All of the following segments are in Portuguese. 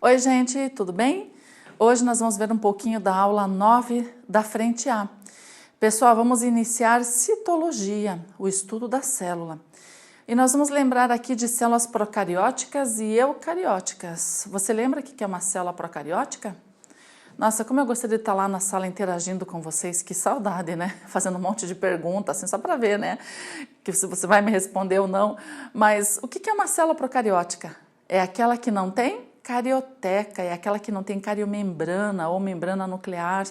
Oi, gente, tudo bem? Hoje nós vamos ver um pouquinho da aula 9 da frente A. Pessoal, vamos iniciar citologia, o estudo da célula. E nós vamos lembrar aqui de células procarióticas e eucarióticas. Você lembra o que é uma célula procariótica? Nossa, como eu gostaria de estar lá na sala interagindo com vocês, que saudade, né? Fazendo um monte de perguntas, assim, só para ver, né? Que se você vai me responder ou não. Mas o que é uma célula procariótica? É aquela que não tem carioteca, é aquela que não tem cariomembrana ou membrana nuclear.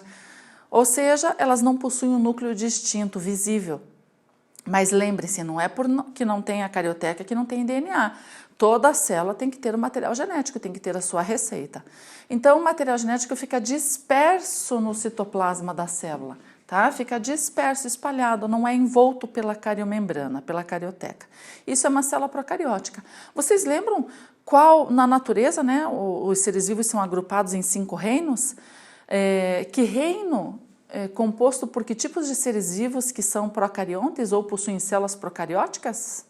Ou seja, elas não possuem um núcleo distinto, visível. Mas lembre-se, não é porque não tem a carioteca que não tem DNA. Toda célula tem que ter o material genético, tem que ter a sua receita. Então, o material genético fica disperso no citoplasma da célula, tá? Fica disperso, espalhado, não é envolto pela cariomembrana, pela carioteca. Isso é uma célula procariótica. Vocês lembram qual, na natureza, né, os seres vivos são agrupados em 5 reinos? Que reino é composto por que tipos de seres vivos que são procariontes ou possuem células procarióticas?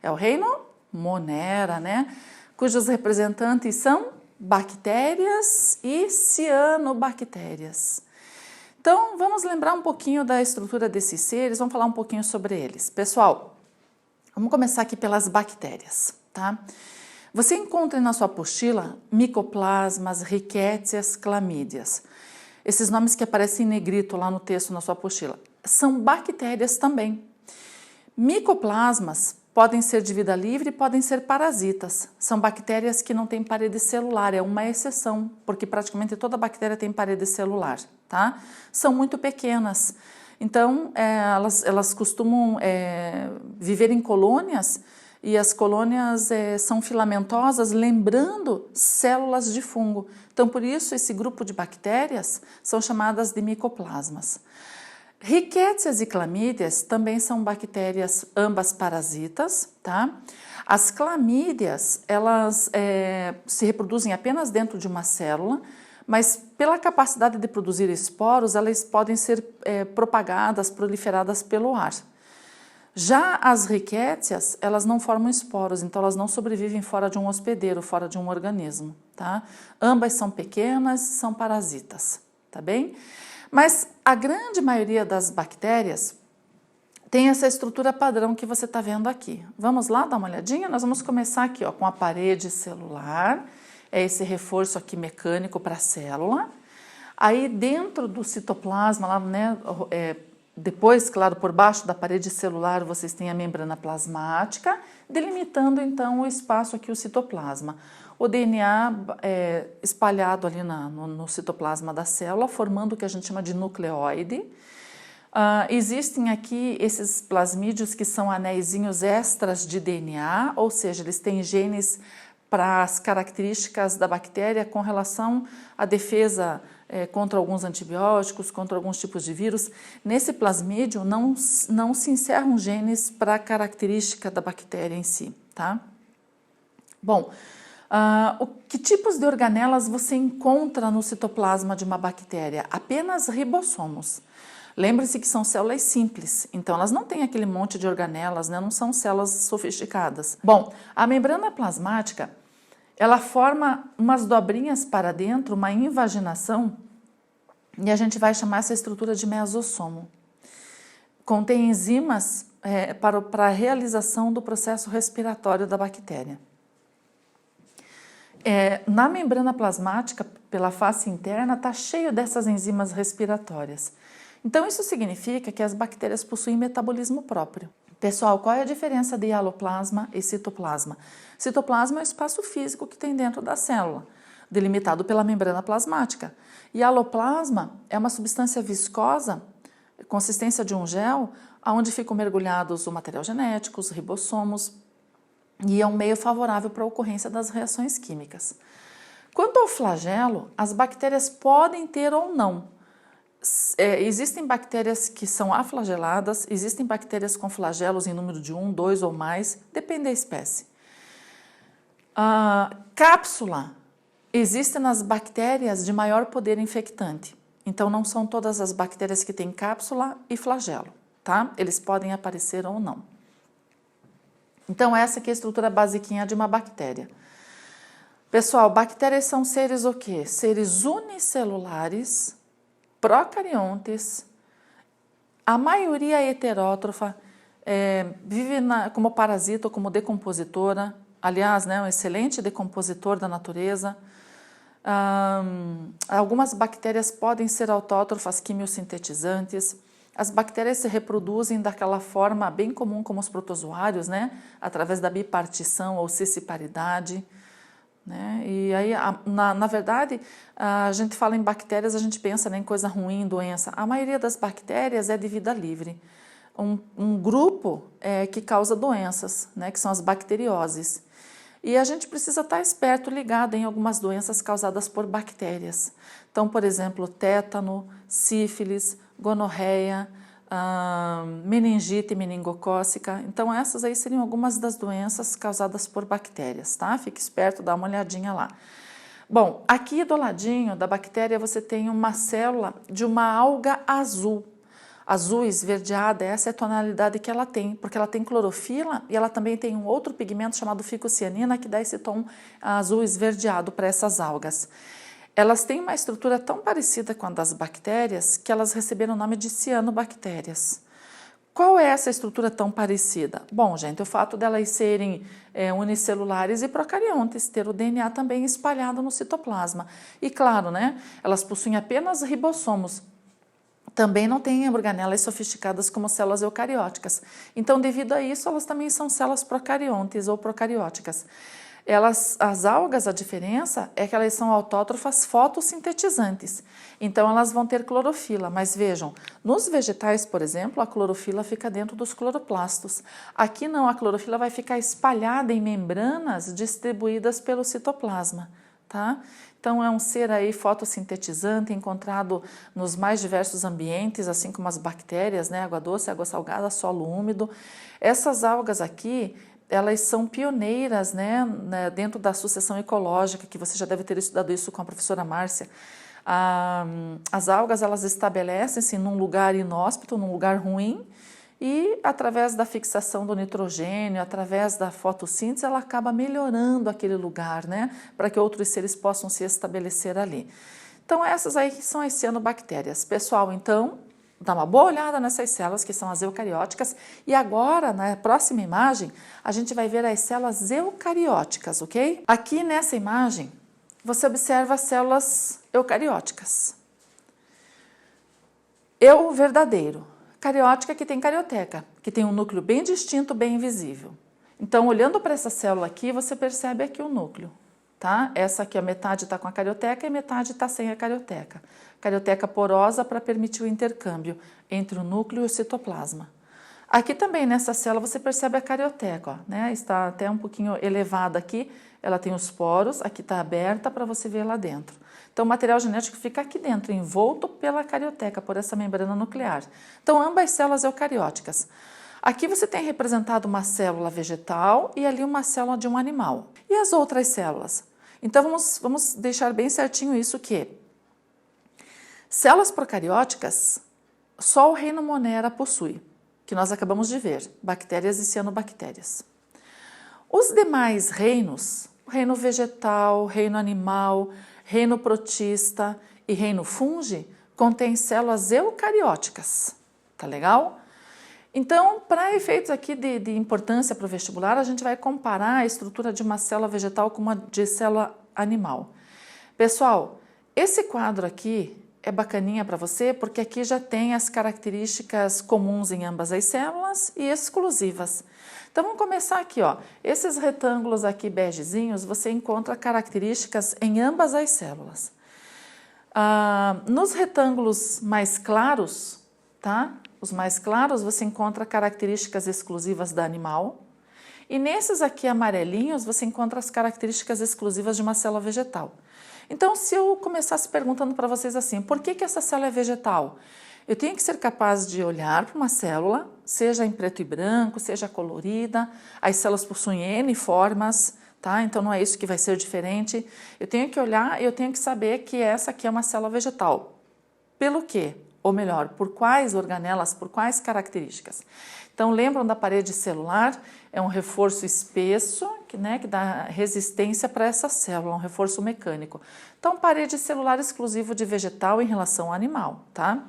É o reino Monera, né? Cujos representantes são bactérias e cianobactérias. Então, vamos lembrar um pouquinho da estrutura desses seres, vamos falar um pouquinho sobre eles. Pessoal, vamos começar aqui pelas bactérias, tá? Você encontra na sua apostila micoplasmas, rickétsias, clamídias. Esses nomes que aparecem em negrito lá no texto na sua apostila são bactérias também. Micoplasmas podem ser de vida livre e podem ser parasitas. São bactérias que não têm parede celular, é uma exceção, porque praticamente toda bactéria tem parede celular, tá? São muito pequenas, então elas costumam viver em colônias e as colônias são filamentosas, lembrando células de fungo. Então, por isso, esse grupo de bactérias são chamadas de micoplasmas. Rickétsias e clamídias também são bactérias, ambas parasitas, tá? As clamídias, elas se reproduzem apenas dentro de uma célula, mas pela capacidade de produzir esporos, elas podem ser propagadas, proliferadas pelo ar. Já as rickétsias, elas não formam esporos, então elas não sobrevivem fora de um hospedeiro, fora de um organismo, tá? Ambas são pequenas, são parasitas, tá bem? Mas a grande maioria das bactérias tem essa estrutura padrão que você está vendo aqui. Vamos lá dar uma olhadinha? Nós vamos começar aqui, ó, com a parede celular, é esse reforço aqui mecânico para a célula. Aí dentro do citoplasma, lá, né, depois, claro, por baixo da parede celular, vocês têm a membrana plasmática, delimitando então o espaço aqui, o citoplasma. O DNA espalhado ali no citoplasma da célula, formando o que a gente chama de nucleóide. Existem aqui esses plasmídios que são anéisinhos extras de DNA, ou seja, eles têm genes para as características da bactéria com relação à defesa contra alguns antibióticos, contra alguns tipos de vírus. Nesse plasmídio não se encerram genes para a característica da bactéria em si, tá? Bom, que tipos de organelas você encontra no citoplasma de uma bactéria? Apenas ribossomos. Lembre-se que são células simples, então elas não têm aquele monte de organelas, né? Não são células sofisticadas. Bom, a membrana plasmática, ela forma umas dobrinhas para dentro, uma invaginação, e a gente vai chamar essa estrutura de mesossomo. Contém enzimas para a realização do processo respiratório da bactéria. Na membrana plasmática, pela face interna, está cheio dessas enzimas respiratórias. Então, isso significa que as bactérias possuem metabolismo próprio. Pessoal, qual é a diferença de aloplasma e citoplasma? Citoplasma é o espaço físico que tem dentro da célula, delimitado pela membrana plasmática. E aloplasma é uma substância viscosa, consistência de um gel, onde ficam mergulhados o material genético, os ribossomos, e é um meio favorável para a ocorrência das reações químicas. Quanto ao flagelo, as bactérias podem ter ou não. Existem bactérias que são aflageladas, existem bactérias com flagelos em número de 1, 2 ou mais, depende da espécie. Cápsula existe nas bactérias de maior poder infectante, então não são todas as bactérias que têm cápsula e flagelo, tá? Eles podem aparecer ou não. Então essa aqui é a estrutura basiquinha de uma bactéria. Pessoal, bactérias são seres o quê? Seres unicelulares, procariontes, a maioria é heterótrofa, vive como parasita ou como decompositora, aliás, né, um excelente decompositor da natureza. Algumas bactérias podem ser autótrofas quimiosintetizantes. As bactérias se reproduzem daquela forma bem comum como os protozoários, né, através da bipartição ou cisciparidade. Né? E aí, na verdade, a gente fala em bactérias, a gente pensa, né, em coisa ruim, doença. A maioria das bactérias é de vida livre. Um grupo que causa doenças, né, que são as bacterioses. E a gente precisa estar esperto, ligado em algumas doenças causadas por bactérias. Então, por exemplo, tétano, sífilis, gonorreia, meningite meningocócica. Então, essas aí seriam algumas das doenças causadas por bactérias, tá? Fique esperto, dá uma olhadinha lá. Bom, aqui do ladinho da bactéria você tem uma célula de uma alga azul. Azul esverdeada, essa é a tonalidade que ela tem, porque ela tem clorofila e ela também tem um outro pigmento chamado ficocianina que dá esse tom azul esverdeado para essas algas. Elas têm uma estrutura tão parecida com a das bactérias que elas receberam o nome de cianobactérias. Qual é essa estrutura tão parecida? Bom, gente, o fato delas serem unicelulares e procariontes, ter o DNA também espalhado no citoplasma. E claro, né, elas possuem apenas ribossomos. Também não têm organelas sofisticadas como células eucarióticas. Então, devido a isso, elas também são células procariontes ou procarióticas. As algas, a diferença é que elas são autótrofas fotossintetizantes, então elas vão ter clorofila, mas vejam, nos vegetais, por exemplo, a clorofila fica dentro dos cloroplastos. Aqui não, a clorofila vai ficar espalhada em membranas distribuídas pelo citoplasma, tá? Então é um ser aí fotossintetizante, encontrado nos mais diversos ambientes, assim como as bactérias, né? Água doce, água salgada, solo úmido. Essas algas aqui, elas são pioneiras, né, dentro da sucessão ecológica, que você já deve ter estudado isso com a professora Márcia. As algas, elas estabelecem-se num lugar inóspito, num lugar ruim, e através da fixação do nitrogênio, através da fotossíntese, ela acaba melhorando aquele lugar, né, para que outros seres possam se estabelecer ali. Então, essas aí são as cianobactérias. Pessoal, então, dá uma boa olhada nessas células que são as eucarióticas e agora, na próxima imagem, a gente vai ver as células eucarióticas, ok? Aqui nessa imagem, você observa as células eucarióticas. Eu verdadeiro, cariótica que tem carioteca, que tem um núcleo bem distinto, bem invisível. Então, olhando para essa célula aqui, você percebe aqui o núcleo. Tá? Essa aqui, a metade está com a carioteca e metade está sem a carioteca. Carioteca porosa para permitir o intercâmbio entre o núcleo e o citoplasma. Aqui também, nessa célula, você percebe a carioteca, ó, né? Está até um pouquinho elevada aqui, ela tem os poros, aqui está aberta para você ver lá dentro. Então, o material genético fica aqui dentro, envolto pela carioteca, por essa membrana nuclear. Então, ambas células eucarióticas. Aqui você tem representado uma célula vegetal e ali uma célula de um animal. E as outras células? Então, vamos deixar bem certinho isso que células procarióticas só o reino Monera possui, que nós acabamos de ver, bactérias e cianobactérias. Os demais reinos, o reino vegetal, reino animal, reino protista e reino fungi, contêm células eucarióticas, tá legal? Então, para efeitos aqui de importância para o vestibular, a gente vai comparar a estrutura de uma célula vegetal com uma de célula animal. Pessoal, esse quadro aqui é bacaninha para você, porque aqui já tem as características comuns em ambas as células e exclusivas. Então, vamos começar aqui, ó. Esses retângulos aqui begezinhos, você encontra características em ambas as células. Nos retângulos mais claros, tá? Os mais claros, você encontra características exclusivas da animal. E nesses aqui amarelinhos, você encontra as características exclusivas de uma célula vegetal. Então, se eu começasse perguntando para vocês assim, por que essa célula é vegetal? Eu tenho que ser capaz de olhar para uma célula, seja em preto e branco, seja colorida, as células possuem N formas, tá? Então, não é isso que vai ser diferente. Eu tenho que olhar e eu tenho que saber que essa aqui é uma célula vegetal. Pelo quê? ou melhor, por quais organelas, por quais características. Então, lembram da parede celular? É um reforço espesso, que dá resistência para essa célula, um reforço mecânico. Então, parede celular exclusivo de vegetal em relação ao animal, tá?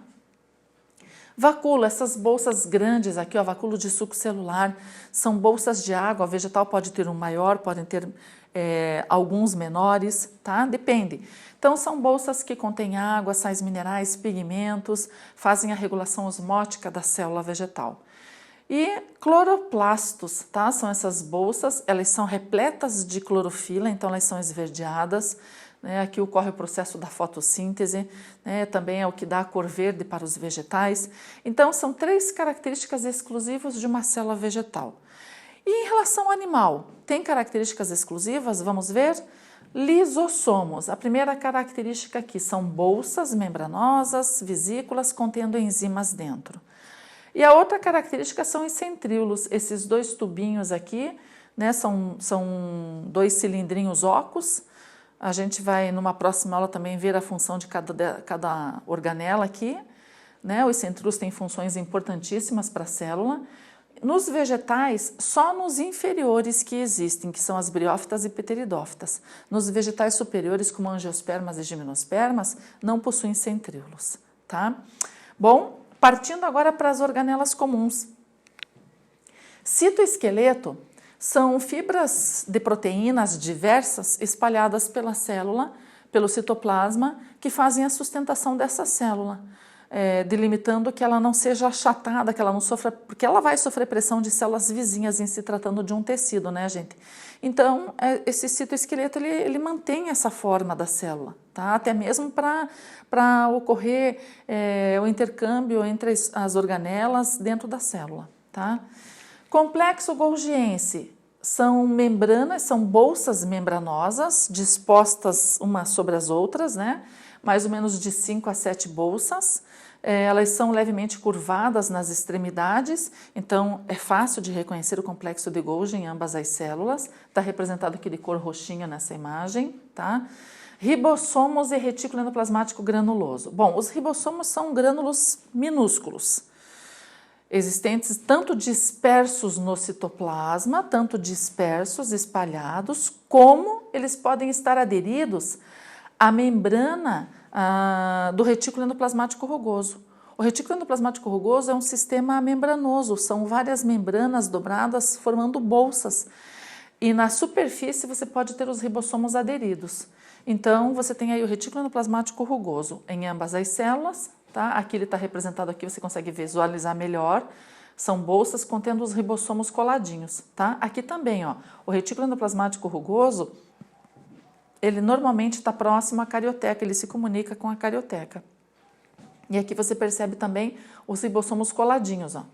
Vacúolo, essas bolsas grandes aqui, ó, vacúolo de suco celular, são bolsas de água. O vegetal pode ter um maior, podem ter alguns menores, tá? Depende. Então, são bolsas que contêm água, sais minerais, pigmentos, fazem a regulação osmótica da célula vegetal. E cloroplastos, tá? São essas bolsas, elas são repletas de clorofila, então elas são esverdeadas. Aqui ocorre o processo da fotossíntese, também é o que dá a cor verde para os vegetais. Então, são 3 características exclusivas de uma célula vegetal. E em relação ao animal, tem características exclusivas? Vamos ver? Lisossomos. A primeira característica aqui são bolsas membranosas, vesículas contendo enzimas dentro. E a outra característica são os centríolos, esses 2 tubinhos aqui, são 2 cilindrinhos ocos. A gente vai, numa próxima aula, também ver a função de cada organela aqui. Os centríolos têm funções importantíssimas para a célula. Nos vegetais, só nos inferiores que existem, que são as briófitas e pteridófitas. Nos vegetais superiores, como angiospermas e gimnospermas, não possuem centríolos, tá? Bom, partindo agora para as organelas comuns. Citoesqueleto são fibras de proteínas diversas espalhadas pela célula, pelo citoplasma, que fazem a sustentação dessa célula, delimitando que ela não seja achatada, que ela não sofra, porque ela vai sofrer pressão de células vizinhas em se tratando de um tecido, né, gente? Então, esse citoesqueleto, ele mantém essa forma da célula, tá? Até mesmo para ocorrer o intercâmbio entre as organelas dentro da célula, tá? Complexo golgiense são membranas, são bolsas membranosas dispostas umas sobre as outras, mais ou menos de 5 a 7 bolsas. Elas são levemente curvadas nas extremidades, então é fácil de reconhecer o complexo de Golgi em ambas as células. Está representado aqui de cor roxinha nessa imagem, tá? Ribossomos e retículo endoplasmático granuloso. Bom, os ribossomos são grânulos minúsculos, existentes tanto dispersos no citoplasma, tanto dispersos, espalhados, como eles podem estar aderidos à membrana do retículo endoplasmático rugoso. O retículo endoplasmático rugoso é um sistema membranoso, são várias membranas dobradas formando bolsas. E na superfície você pode ter os ribossomos aderidos. Então, você tem aí o retículo endoplasmático rugoso em ambas as células. Tá? Aqui ele está representado, aqui você consegue visualizar melhor, são bolsas contendo os ribossomos coladinhos, tá? Aqui também, ó, o retículo endoplasmático rugoso, ele normalmente está próximo à carioteca, ele se comunica com a carioteca. E aqui você percebe também os ribossomos coladinhos, ó.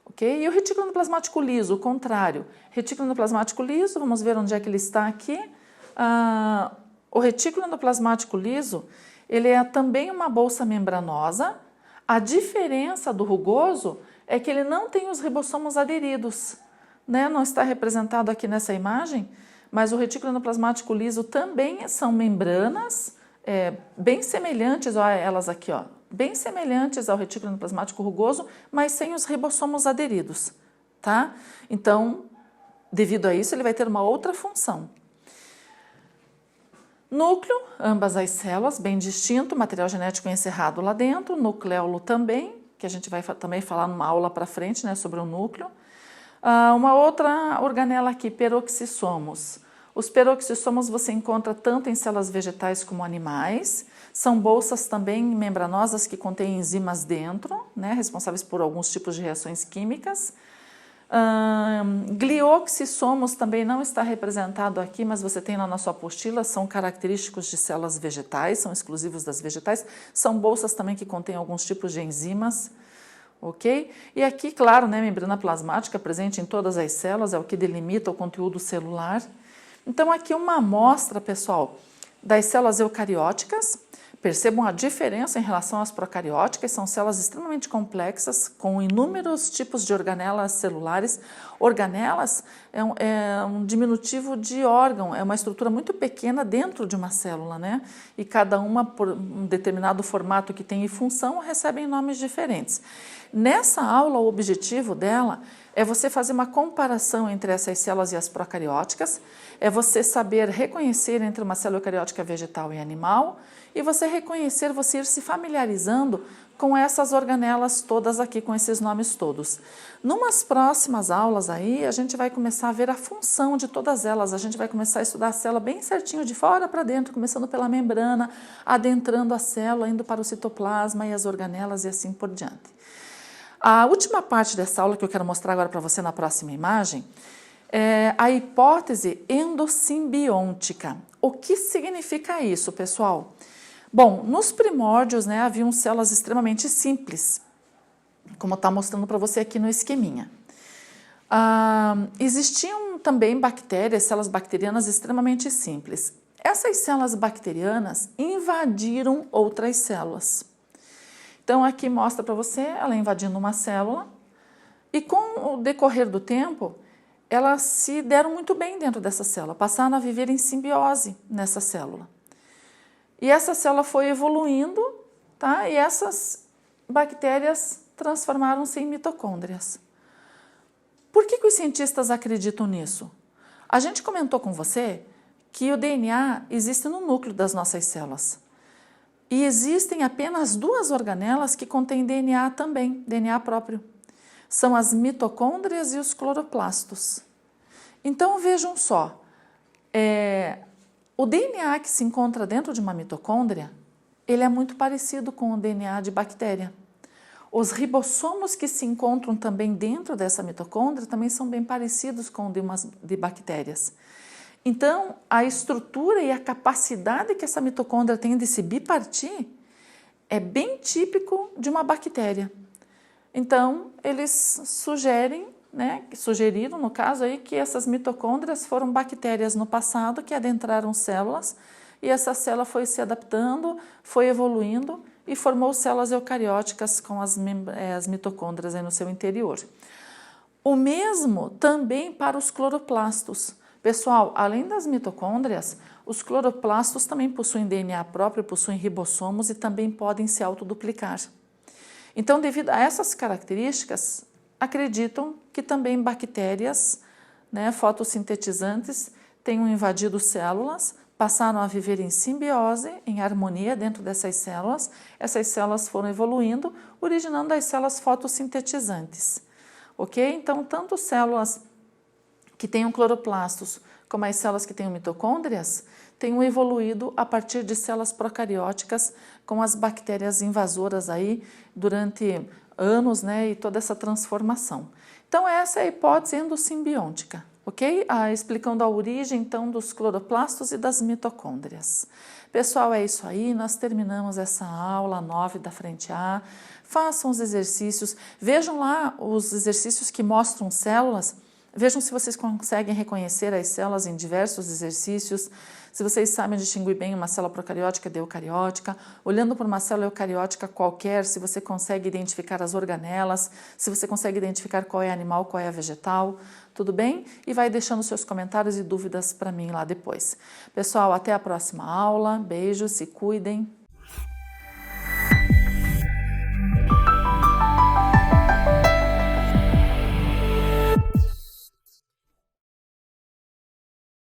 Ok? E o retículo endoplasmático liso, o contrário. Retículo endoplasmático liso, vamos ver onde é que ele está aqui. O retículo endoplasmático liso, ele é também uma bolsa membranosa. A diferença do rugoso é que ele não tem os ribossomos aderidos, Não está representado aqui nessa imagem, mas o retículo endoplasmático liso também são membranas bem semelhantes a elas aqui, ó, bem semelhantes ao retículo endoplasmático rugoso, mas sem os ribossomos aderidos, tá? Então, devido a isso, ele vai ter uma outra função. Núcleo, ambas as células, bem distinto, material genético encerrado lá dentro, nucleolo também, que a gente vai também falar numa aula para frente, sobre o núcleo. Uma outra organela aqui, peroxissomos. Os peroxissomos você encontra tanto em células vegetais como animais, são bolsas também membranosas que contêm enzimas dentro, responsáveis por alguns tipos de reações químicas. Glioxissomos também não está representado aqui, mas você tem lá na sua apostila, são característicos de células vegetais, são exclusivos das vegetais, são bolsas também que contêm alguns tipos de enzimas, ok? E aqui, claro, membrana plasmática presente em todas as células, é o que delimita o conteúdo celular. Então, aqui uma amostra, pessoal, das células eucarióticas, Percebam a diferença em relação às procarióticas, são células extremamente complexas, com inúmeros tipos de organelas celulares. Organelas é um diminutivo de órgão, é uma estrutura muito pequena dentro de uma célula, né? E cada uma, por um determinado formato que tem e função, recebem nomes diferentes. Nessa aula, o objetivo dela é você fazer uma comparação entre essas células e as procarióticas, é você saber reconhecer entre uma célula eucariótica vegetal e animal, e você reconhecer, você ir se familiarizando com essas organelas todas aqui, com esses nomes todos. Numas próximas aulas aí, a gente vai começar a ver a função de todas elas, a gente vai começar a estudar a célula bem certinho, de fora para dentro, começando pela membrana, adentrando a célula, indo para o citoplasma e as organelas e assim por diante. A última parte dessa aula que eu quero mostrar agora para você na próxima imagem é a hipótese endossimbiôtica. O que significa isso, pessoal? Bom, nos primórdios, né, haviam células extremamente simples, como está mostrando para você aqui no esqueminha. Existiam também bactérias, células bacterianas extremamente simples. Essas células bacterianas invadiram outras células. Então, aqui mostra para você ela invadindo uma célula e com o decorrer do tempo, elas se deram muito bem dentro dessa célula, passaram a viver em simbiose nessa célula. E essa célula foi evoluindo, tá? E essas bactérias transformaram-se em mitocôndrias. Por que os cientistas acreditam nisso? A gente comentou com você que o DNA existe no núcleo das nossas células. E existem apenas duas organelas que contêm DNA também, DNA próprio. São as mitocôndrias e os cloroplastos. Então vejam só, o DNA que se encontra dentro de uma mitocôndria, ele é muito parecido com o DNA de bactéria. Os ribossomos que se encontram também dentro dessa mitocôndria também são bem parecidos com os de bactérias. Então, a estrutura e a capacidade que essa mitocôndria tem de se bipartir é bem típico de uma bactéria. Então, eles sugeriram, no caso aí, que essas mitocôndrias foram bactérias no passado que adentraram células e essa célula foi se adaptando, foi evoluindo e formou células eucarióticas com as mitocôndrias aí no seu interior. O mesmo também para os cloroplastos. Pessoal, além das mitocôndrias, os cloroplastos também possuem DNA próprio, possuem ribossomos e também podem se autoduplicar. Então, devido a essas características, acreditam que também bactérias, fotossintetizantes, tenham invadido células, passaram a viver em simbiose, em harmonia dentro dessas células. Essas células foram evoluindo, originando as células fotossintetizantes. Ok? Então, tanto células que tenham cloroplastos como as células que tenham mitocôndrias tenham evoluído a partir de células procarióticas com as bactérias invasoras aí durante anos, e toda essa transformação. Então, essa é a hipótese endossimbiôtica, ok? Explicando a origem, então, dos cloroplastos e das mitocôndrias. Pessoal, é isso aí, nós terminamos essa aula 9 da frente A. Façam os exercícios, vejam lá os exercícios que mostram células, vejam se vocês conseguem reconhecer as células em diversos exercícios, se vocês sabem distinguir bem uma célula procariótica de eucariótica, olhando por uma célula eucariótica qualquer, se você consegue identificar as organelas, se você consegue identificar qual é animal, qual é vegetal, tudo bem? E vai deixando seus comentários e dúvidas para mim lá depois. Pessoal, até a próxima aula, beijos, se cuidem.